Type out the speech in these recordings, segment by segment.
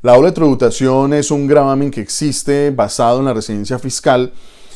La doble tributación es un gravamen que existe basado en la residencia fiscal,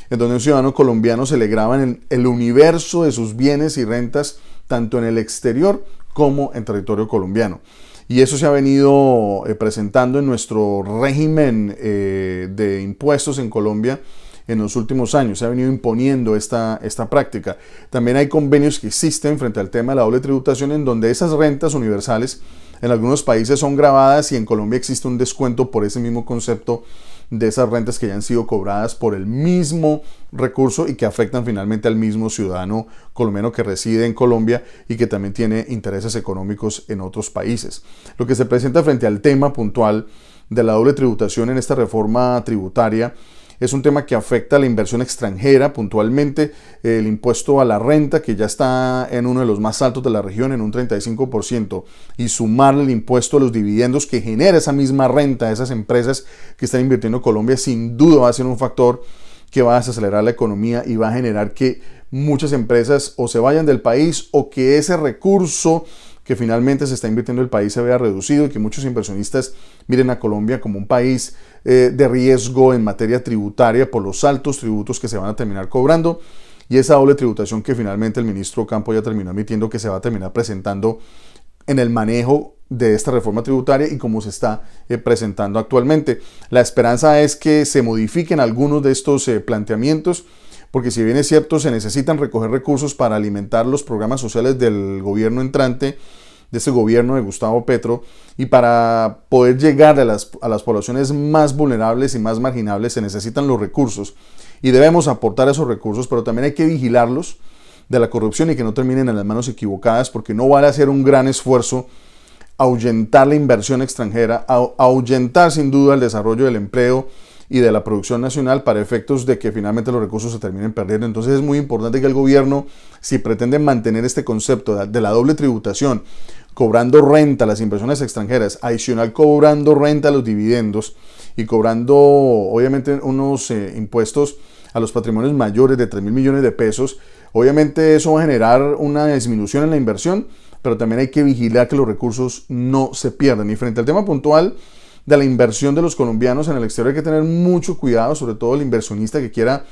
en donde un ciudadano colombiano se le grava en el universo de sus bienes y rentas, tanto en el exterior como en territorio colombiano. Y eso se ha venido presentando en nuestro régimen de impuestos en Colombia en los últimos años. Se ha venido imponiendo esta práctica. También hay convenios que existen frente al tema de la doble tributación, en donde esas rentas universales en algunos países son gravadas y en Colombia existe un descuento por ese mismo concepto de esas rentas que ya han sido cobradas por el mismo recurso y que afectan finalmente al mismo ciudadano colombiano que reside en Colombia y que también tiene intereses económicos en otros países. Lo que se presenta frente al tema puntual de la doble tributación en esta reforma tributaria es un tema que afecta a la inversión extranjera, puntualmente el impuesto a la renta, que ya está en uno de los más altos de la región, en un 35%, y sumarle el impuesto a los dividendos que genera esa misma renta a esas empresas que están invirtiendo en Colombia, sin duda va a ser un factor que va a desacelerar la economía y va a generar que muchas empresas o se vayan del país o que ese recurso que finalmente se está invirtiendo en el país se vea reducido y que muchos inversionistas miren a Colombia como un país de riesgo en materia tributaria por los altos tributos que se van a terminar cobrando y esa doble tributación que finalmente el ministro Campo ya terminó admitiendo que se va a terminar presentando en el manejo de esta reforma tributaria y como se está presentando actualmente. La esperanza es que se modifiquen algunos de estos planteamientos, porque si bien es cierto, se necesitan recoger recursos para alimentar los programas sociales del gobierno entrante, de este gobierno de Gustavo Petro, y para poder llegar a las poblaciones más vulnerables y más marginables se necesitan los recursos y debemos aportar esos recursos, pero también hay que vigilarlos de la corrupción y que no terminen en las manos equivocadas, porque no vale hacer un gran esfuerzo ahuyentar la inversión extranjera, ahuyentar sin duda el desarrollo del empleo y de la producción nacional para efectos de que finalmente los recursos se terminen perdiendo. Entonces es muy importante que el gobierno, si pretende mantener este concepto de la doble tributación, cobrando renta a las inversiones extranjeras, adicional cobrando renta a los dividendos y cobrando obviamente unos impuestos a los patrimonios mayores de 3.000 millones de pesos, obviamente eso va a generar una disminución en la inversión, pero también hay que vigilar que los recursos no se pierdan. Y frente al tema puntual de la inversión de los colombianos en el exterior, hay que tener mucho cuidado, sobre todo el inversionista que quiera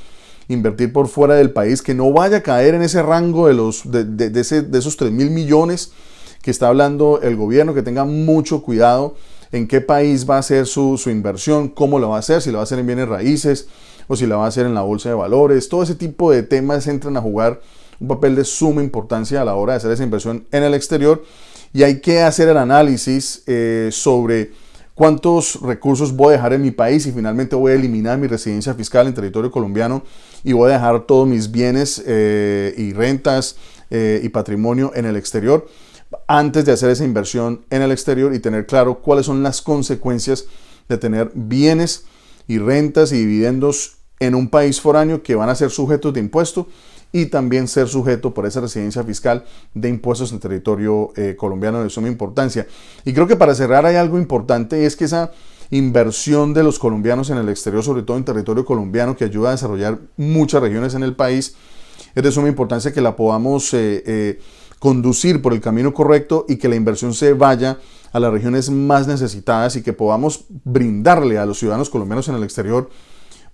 invertir por fuera del país, que no vaya a caer en ese rango de esos 3.000 millones que está hablando el gobierno, que tenga mucho cuidado en qué país va a hacer su inversión, cómo lo va a hacer, si lo va a hacer en bienes raíces o si la va a hacer en la bolsa de valores. Todo ese tipo de temas entran a jugar un papel de suma importancia a la hora de hacer esa inversión en el exterior y hay que hacer el análisis sobre cuántos recursos voy a dejar en mi país y finalmente voy a eliminar mi residencia fiscal en territorio colombiano y voy a dejar todos mis bienes y rentas y patrimonio en el exterior antes de hacer esa inversión en el exterior y tener claro cuáles son las consecuencias de tener bienes y rentas y dividendos en un país foráneo que van a ser sujetos de impuesto y también ser sujeto por esa residencia fiscal de impuestos en territorio colombiano de suma importancia. Y creo que para cerrar hay algo importante, y es que esa inversión de los colombianos en el exterior, sobre todo en territorio colombiano, que ayuda a desarrollar muchas regiones en el país, es de suma importancia que la podamos conducir por el camino correcto y que la inversión se vaya a las regiones más necesitadas y que podamos brindarle a los ciudadanos colombianos en el exterior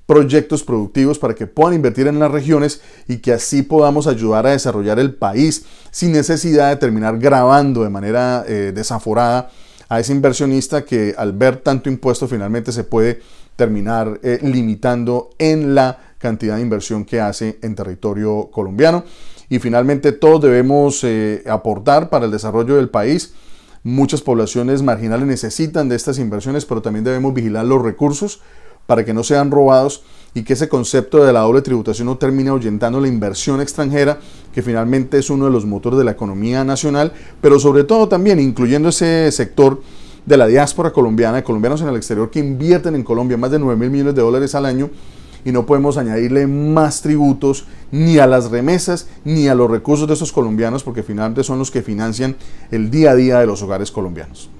proyectos productivos para que puedan invertir en las regiones y que así podamos ayudar a desarrollar el país sin necesidad de terminar gravando de manera desaforada a ese inversionista que al ver tanto impuesto finalmente se puede terminar limitando en la cantidad de inversión que hace en territorio colombiano. Y finalmente todos debemos aportar para el desarrollo del país. Muchas poblaciones marginales necesitan de estas inversiones, pero también debemos vigilar los recursos para que no sean robados y que ese concepto de la doble tributación no termine ahuyentando la inversión extranjera, que finalmente es uno de los motores de la economía nacional, pero sobre todo también incluyendo ese sector de la diáspora colombiana, de colombianos en el exterior que invierten en Colombia más de 9.000 millones de dólares al año, y no podemos añadirle más tributos ni a las remesas ni a los recursos de esos colombianos, porque finalmente son los que financian el día a día de los hogares colombianos.